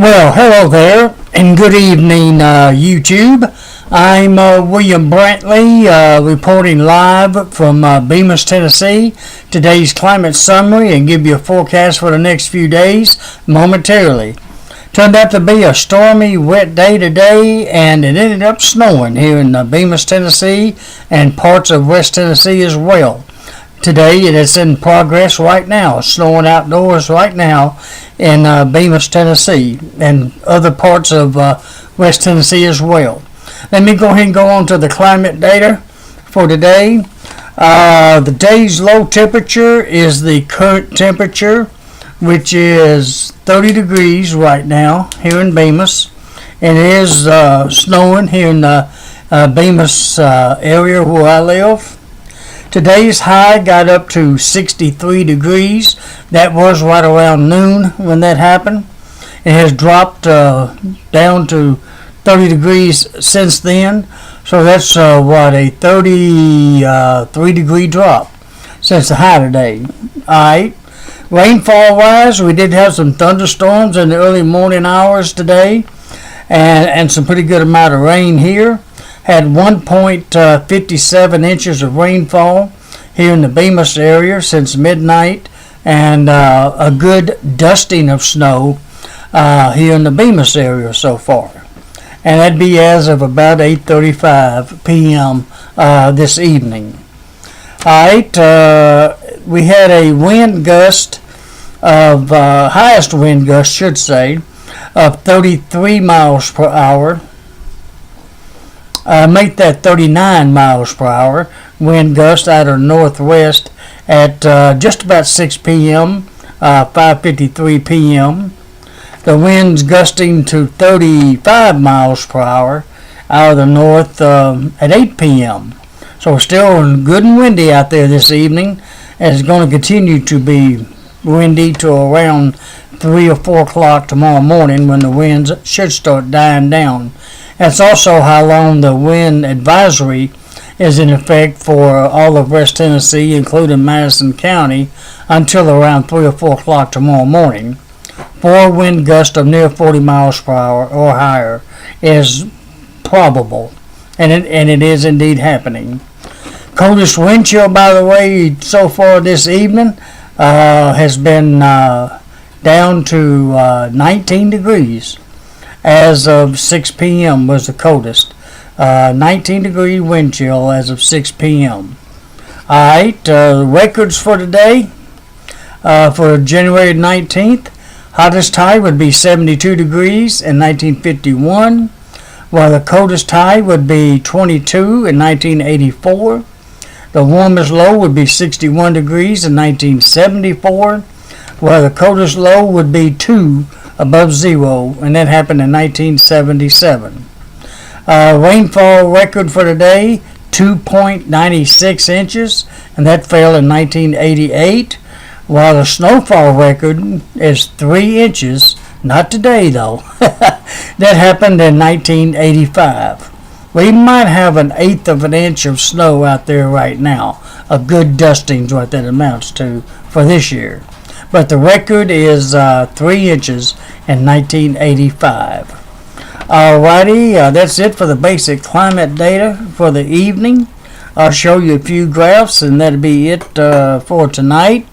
Well, hello there, and good evening, YouTube. I'm William Brantley, reporting live from Bemis, Tennessee. Today's climate summary and give you a forecast for the next few days momentarily. Turned out to be a stormy, wet day today, and it ended up snowing here in Bemis, Tennessee, and parts of West Tennessee as well. Today it is in progress right now, snowing outdoors right now in Bemis, Tennessee, and other parts of West Tennessee as well. Let me go ahead and go on to the climate data for today. The day's low temperature is the current temperature, which is 30 degrees right now here in Bemis, and it is snowing here in the Bemis area where I live. Today's high got up to 63 degrees. That was right around noon when that happened. It has dropped down to 30 degrees since then. So that's a 33 degree drop since the high today. Alright. Rainfall wise, we did have some thunderstorms in the early morning hours today, and some pretty good amount of rain here. Had 1.57 inches of rainfall here in the Bemis area since midnight, and a good dusting of snow here in the Bemis area so far. And that'd be as of about 8:35 p.m. This evening. Alright, we had a wind gust of, highest wind gust, should say, of 33 miles per hour. Make that 39 miles per hour wind gust out of northwest at just about 6 p.m., 5:53 p.m. The wind's gusting to 35 miles per hour out of the north at 8 p.m. So still good and windy out there this evening, and it's going to continue to be windy to around 3 or 4 o'clock tomorrow morning when the winds should start dying down. That's also how long the wind advisory is in effect for all of West Tennessee, including Madison County, until around 3 or 4 o'clock tomorrow morning. For a wind gust of near 40 miles per hour or higher is probable, and it is indeed happening. Coldest wind chill, by the way, so far this evening has been down to 19 degrees. As of 6 p.m. was the coldest. 19 degree wind chill as of 6 p.m. Alright, records for today. For January 19th, hottest high would be 72 degrees in 1951, while the coldest high would be 22 in 1984. The warmest low would be 61 degrees in 1974, while the coldest low would be 2 above zero, and that happened in 1977. Rainfall record for today, 2.96 inches, and that fell in 1988, while the snowfall record is 3 inches, not today though. That happened in 1985. We might have 1/8 of an inch of snow out there right now. A good dusting's what that amounts to for this year. But the record is 3 inches in 1985. Alrighty, that's it for the basic climate data for the evening. I'll show you a few graphs, and that'll be it for tonight.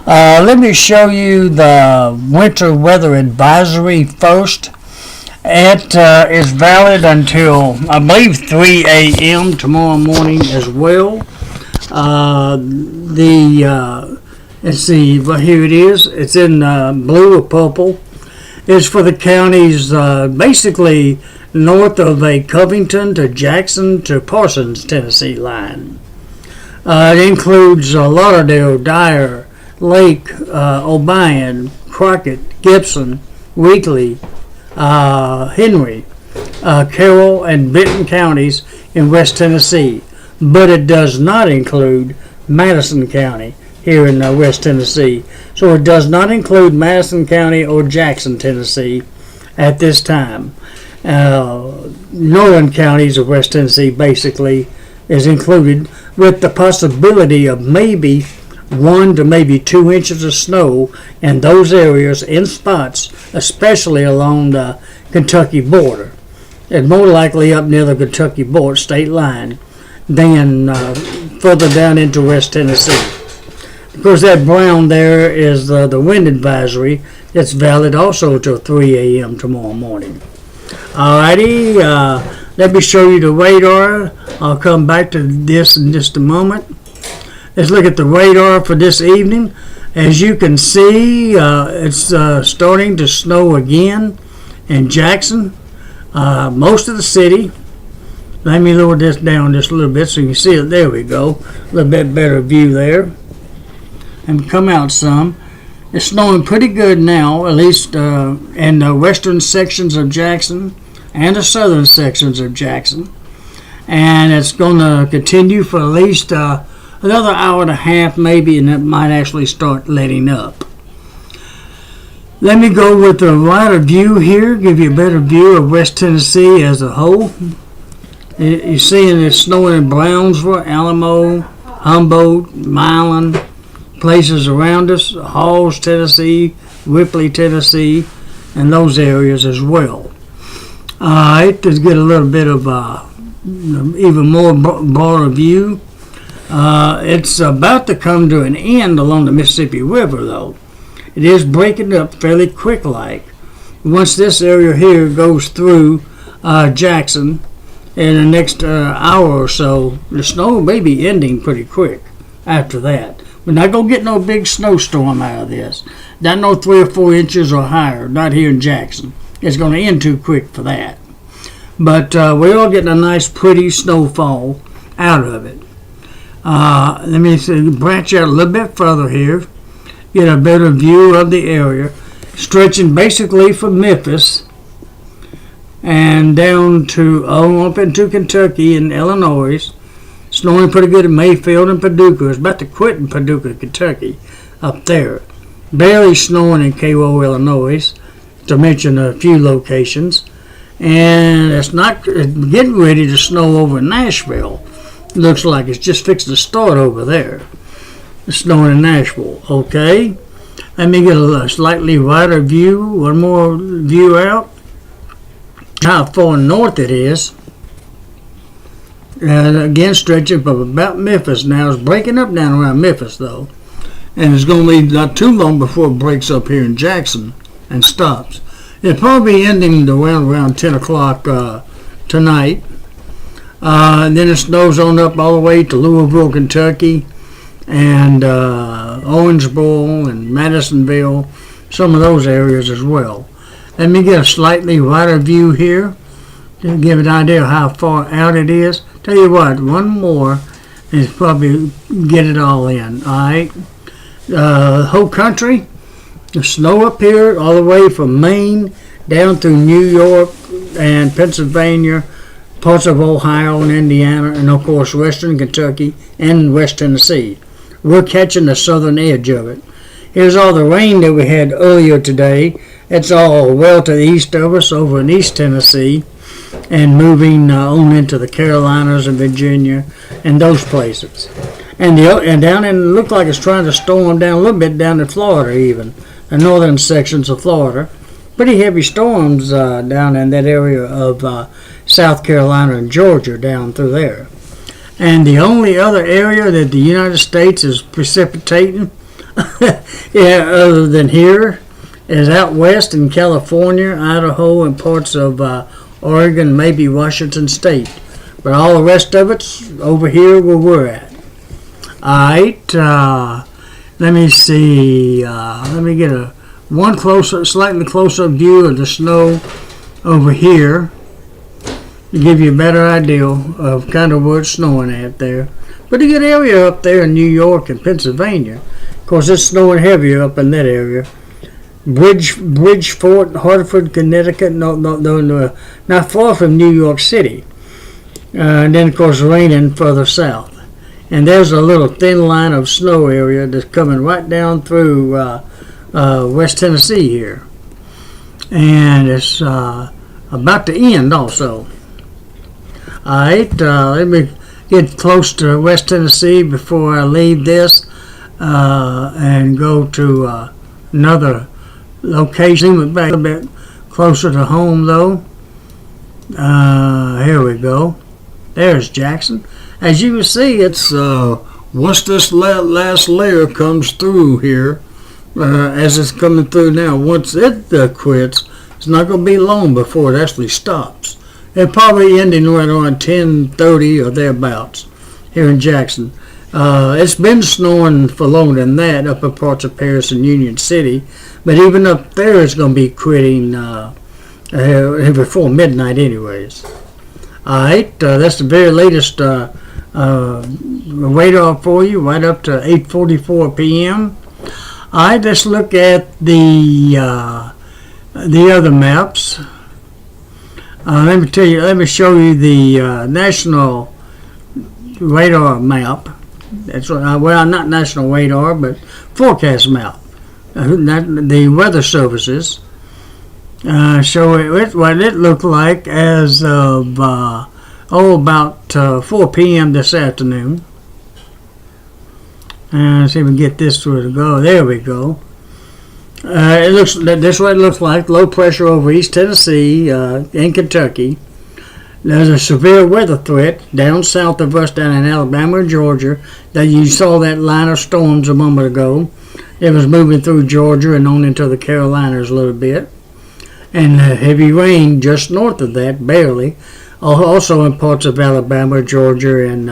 Let me show you the winter weather advisory first. It is valid until, I believe, 3 a.m. tomorrow morning as well. Let's see, here it is. It's in blue or purple. It's for the counties basically north of a Covington to Jackson to Parsons, Tennessee line. It includes Lauderdale, Dyer, Lake, Obion, Crockett, Gibson, Wheatley, Henry, Carroll, and Benton counties in West Tennessee. But it does not include Madison County here in West Tennessee. So it does not include Madison County or Jackson, Tennessee at this time. Northern counties of West Tennessee basically is included, with the possibility of maybe 1 to maybe 2 inches of snow in those areas in spots, especially along the Kentucky border. It's more likely up near the Kentucky border state line than further down into West Tennessee. Of course, that brown there is the wind advisory. It's valid also till 3 a.m. tomorrow morning. Alrighty, let me show you the radar. I'll come back to this in just a moment. Let's look at the radar for this evening. As you can see, it's starting to snow again in Jackson. Most of the city. Let me lower this down just a little bit so you can see it. There we go. A little bit better view there. And come out some. It's snowing pretty good now, at least in the western sections of Jackson and the southern sections of Jackson. And it's going to continue for at least another hour and a half maybe, and it might actually start letting up. Let me go with the wider view here, give you a better view of West Tennessee as a whole. You're seeing it's snowing in Brownsville, Alamo, Humboldt, Milan, places around us, Halls, Tennessee, Ripley, Tennessee, and those areas as well. Alright, to get a little bit of even more broader view. It's about to come to an end along the Mississippi River, though. It is breaking up fairly quick-like. Once this area here goes through Jackson in the next hour or so, the snow may be ending pretty quick after that. We're not going to get no big snowstorm out of this. Not no 3 or 4 inches or higher, not here in Jackson. It's going to end too quick for that. But we're all getting a nice pretty snowfall out of it. Let me branch out a little bit further here, get a better view of the area, stretching basically from Memphis and down to up into Kentucky and Illinois. Snowing pretty good in Mayfield and Paducah. It's about to quit in Paducah, Kentucky, up there. Barely snowing in Cairo, Illinois, to mention a few locations. And it's getting ready to snow over Nashville. Looks like it's just fixing to start over there. It's snowing in Nashville. Okay. Let me get a slightly wider view. One more view out. How far north it is. And again, stretching from about Memphis now. It's breaking up down around Memphis, though. And it's going to be not too long before it breaks up here in Jackson and stops. It'll probably be ending around 10 o'clock tonight. And then it snows on up all the way to Louisville, Kentucky, and Owensboro and Madisonville, some of those areas as well. Let me get a slightly wider view here to give an idea of how far out it is. Tell you what, one more is probably get it all in. All right, whole country, the snow up here all the way from Maine down through New York and Pennsylvania, parts of Ohio and Indiana, and of course western Kentucky and West Tennessee. We're catching the southern edge of it. Here's all the rain that we had earlier today. It's all well to the east of us over in East Tennessee and moving on into the Carolinas and Virginia and those places. And down in, looked like it's trying to storm down a little bit down to Florida even, the northern sections of Florida. Pretty heavy storms down in that area of South Carolina and Georgia down through there. And the only other area that the United States is precipitating other than here is out west in California, Idaho, and parts of Oregon, maybe Washington State. But all the rest of it's over here where we're at. Alright, let me see. Let me get a slightly closer view of the snow over here to give you a better idea of kind of where it's snowing at there. Pretty good area up there in New York and Pennsylvania. Of course, it's snowing heavier up in that area. Bridgeport, Hartford, Connecticut, not far from New York City. And then, of course, raining further south. And there's a little thin line of snow area that's coming right down through West Tennessee here. And it's about to end also. Alright, let me get close to West Tennessee before I leave this. and go to another location. Back a bit closer to home though. Here we go. There's Jackson. As you can see, it's once this last layer comes through here, as it's coming through now, once it quits, it's not going to be long before it actually stops. It'll probably ending right around 10:30 or thereabouts here in Jackson. It's been snowing for longer than that up in parts of Paris and Union City, but even up there it's going to be quitting before midnight anyways. Alright, that's the very latest radar for you, right up to 8:44 p.m. Alright, let's look at the other maps. Let me show you the national radar map. That's what, well, not national radar, but forecast map. The weather services show what it looked like as of about 4 p.m. this afternoon. See if we can get this to go. There we go. It looks. This is what it looks like. Low pressure over East Tennessee in Kentucky. There's a severe weather threat down south of us, down in Alabama and Georgia. That you saw that line of storms a moment ago. It was moving through Georgia and on into the Carolinas a little bit, and heavy rain just north of that, barely. Also in parts of Alabama, Georgia, and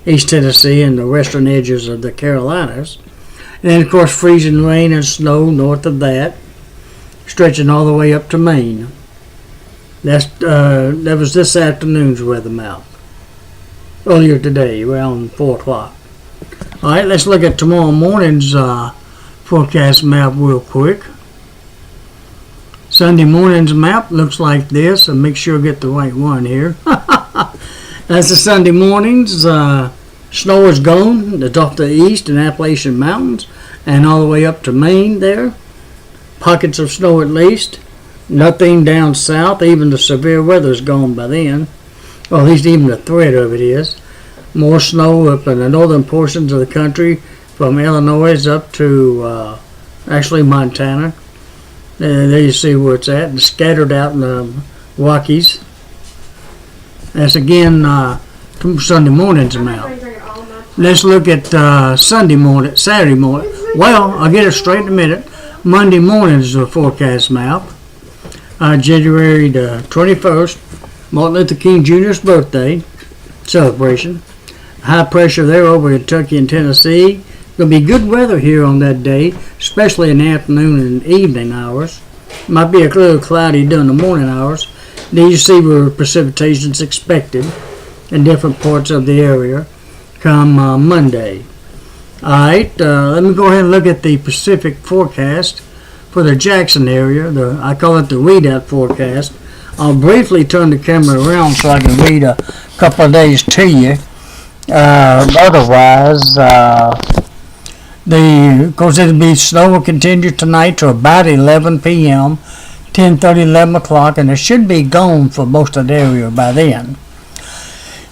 East Tennessee and the western edges of the Carolinas. And then, of course, freezing rain and snow north of that, stretching all the way up to Maine. That was this afternoon's weather map. Earlier today, around 4 o'clock. All right, let's look at tomorrow morning's forecast map real quick. Sunday morning's map looks like this, and make sure I get the right one here. That's the Sunday mornings. Snow is gone. It's off the east and Appalachian Mountains and all the way up to Maine there. Pockets of snow at least. Nothing down south. Even the severe weather is gone by then. Or at least even the threat of it is. More snow up in the northern portions of the country from Illinois up to actually Montana. There you see where it's at. And scattered out in the Rockies. That's again Sunday morning's map. Let's look at Saturday morning. Well, I'll get it straight in a minute. Monday morning's forecast map. January the 21st, Martin Luther King Jr.'s birthday celebration. High pressure there over Kentucky and Tennessee. Going to be good weather here on that day, especially in the afternoon and evening hours. Might be a little cloudy during the morning hours. Then you see where precipitation is expected in different parts of the area come Monday. Alright, let me go ahead and look at the Pacific forecast for the Jackson area. I call it the readout forecast. I'll briefly turn the camera around so I can read a couple of days to you. Otherwise, of course, it'll be snow will continue tonight to about 11 p.m., 10:30, 11 o'clock, and it should be gone for most of the area by then.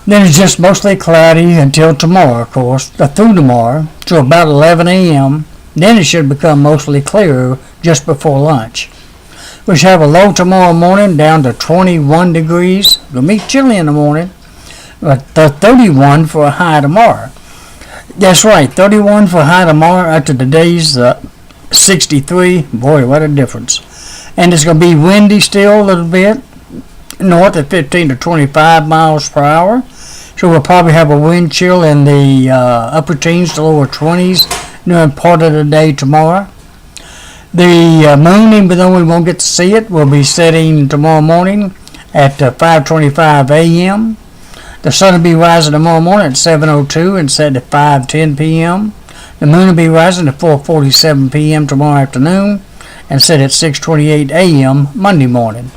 Then it's just mostly cloudy until tomorrow, of course, through tomorrow to about 11 a.m. Then it should become mostly clear just before lunch. We should have a low tomorrow morning down to 21 degrees. It'll be chilly in the morning, but 31 for a high tomorrow. That's right, 31 for a high tomorrow after today's 63. Boy, what a difference. And it's going to be windy still a little bit, north at 15 to 25 miles per hour. So we'll probably have a wind chill in the upper teens to lower 20s during part of the day tomorrow. The moon, even though we won't get to see it, will be setting tomorrow morning at 5:25 a.m. The sun will be rising tomorrow morning at 7:02 and set at 5:10 p.m. The moon will be rising at 4:47 p.m. tomorrow afternoon and set at 6:28 a.m. Monday morning.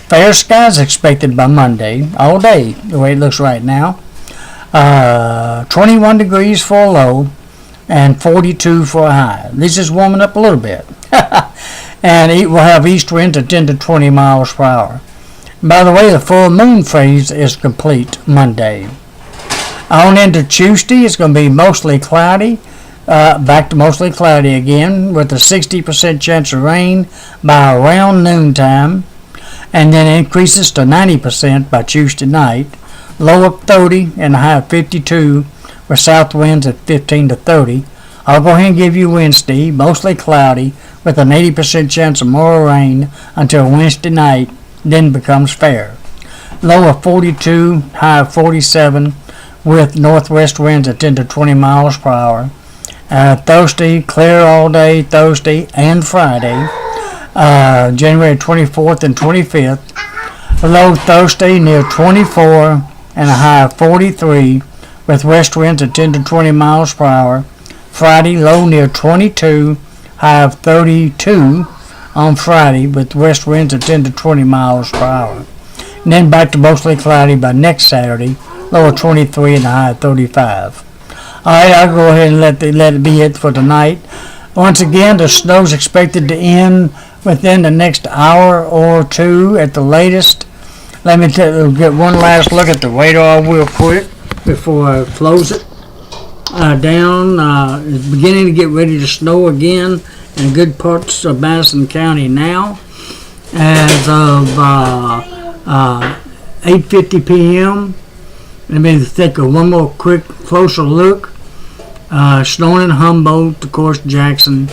Fair skies expected by Monday, all day, the way it looks right now. 21 degrees for a low and 42 for a high. This is warming up a little bit. And it will have east wind to 10 to 20 miles per hour. By the way, the full moon phase is complete Monday. On into Tuesday, it's going to be mostly cloudy. back to mostly cloudy again with a 60% chance of rain by around noontime, and then increases to 90% by Tuesday night. Low of 30 and a high of 52 with south winds at 15 to 30. I'll go ahead and give you Wednesday, mostly cloudy with an 80% chance of more rain until Wednesday night, then becomes fair. Low of 42, high of 47 with northwest winds at 10 to 20 miles per hour. Thursday, clear all day, Thursday and Friday, January 24th and 25th. Low Thursday near 24 and a high of 43 with west winds at 10 to 20 miles per hour. Friday, low near 22, high of 32 on Friday with west winds at 10 to 20 miles per hour. And then back to mostly cloudy by next Saturday, low of 23 and a high of 35. Alright, I'll go ahead and let it be it for tonight. Once again, the snow's expected to end within the next hour or two at the latest. Let me get one last look at the radar real quick before I close it. It's beginning to get ready to snow again in good parts of Madison County now. As of 8:50 p.m. Let me take one more quick closer look. Snowing in Humboldt, of course, Jackson.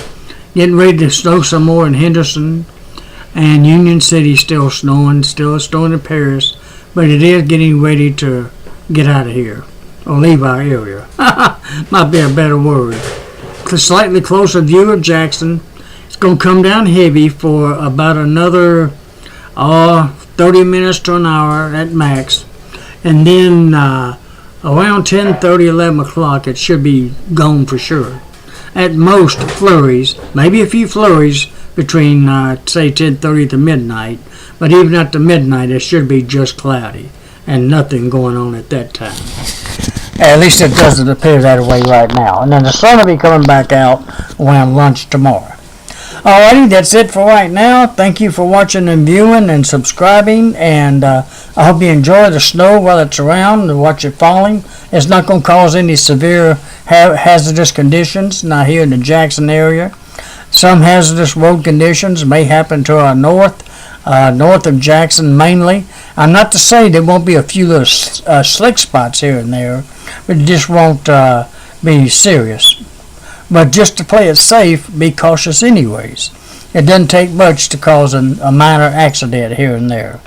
Getting ready to snow some more in Henderson. And Union City still snowing in Paris. But it is getting ready to get out of here. Or leave our area. Might be a better word. A slightly closer view of Jackson. It's going to come down heavy for about another 30 minutes to an hour at max. And then around 10:30, 11 o'clock, it should be gone for sure. At most, flurries, maybe a few flurries between, say, 10:30 to midnight. But even at the midnight, it should be just cloudy and nothing going on at that time. At least it doesn't appear that way right now. And then the sun will be coming back out around lunch tomorrow. Alrighty, that's it for right now. Thank you for watching and viewing and subscribing. And I hope you enjoy the snow while it's around and watch it falling. It's not going to cause any severe hazardous conditions, not here in the Jackson area. Some hazardous road conditions may happen to our north of Jackson mainly. I'm not to say there won't be a few little slick spots here and there, but it just won't be serious. But just to play it safe, be cautious anyways. It doesn't take much to cause a minor accident here and there.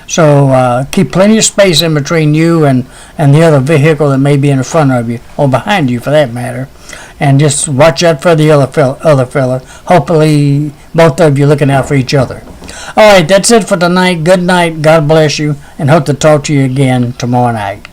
So keep plenty of space in between you and the other vehicle that may be in front of you, or behind you for that matter. And just watch out for the other fella. Hopefully both of you looking out for each other. Alright, that's it for tonight. Good night. God bless you. And hope to talk to you again tomorrow night.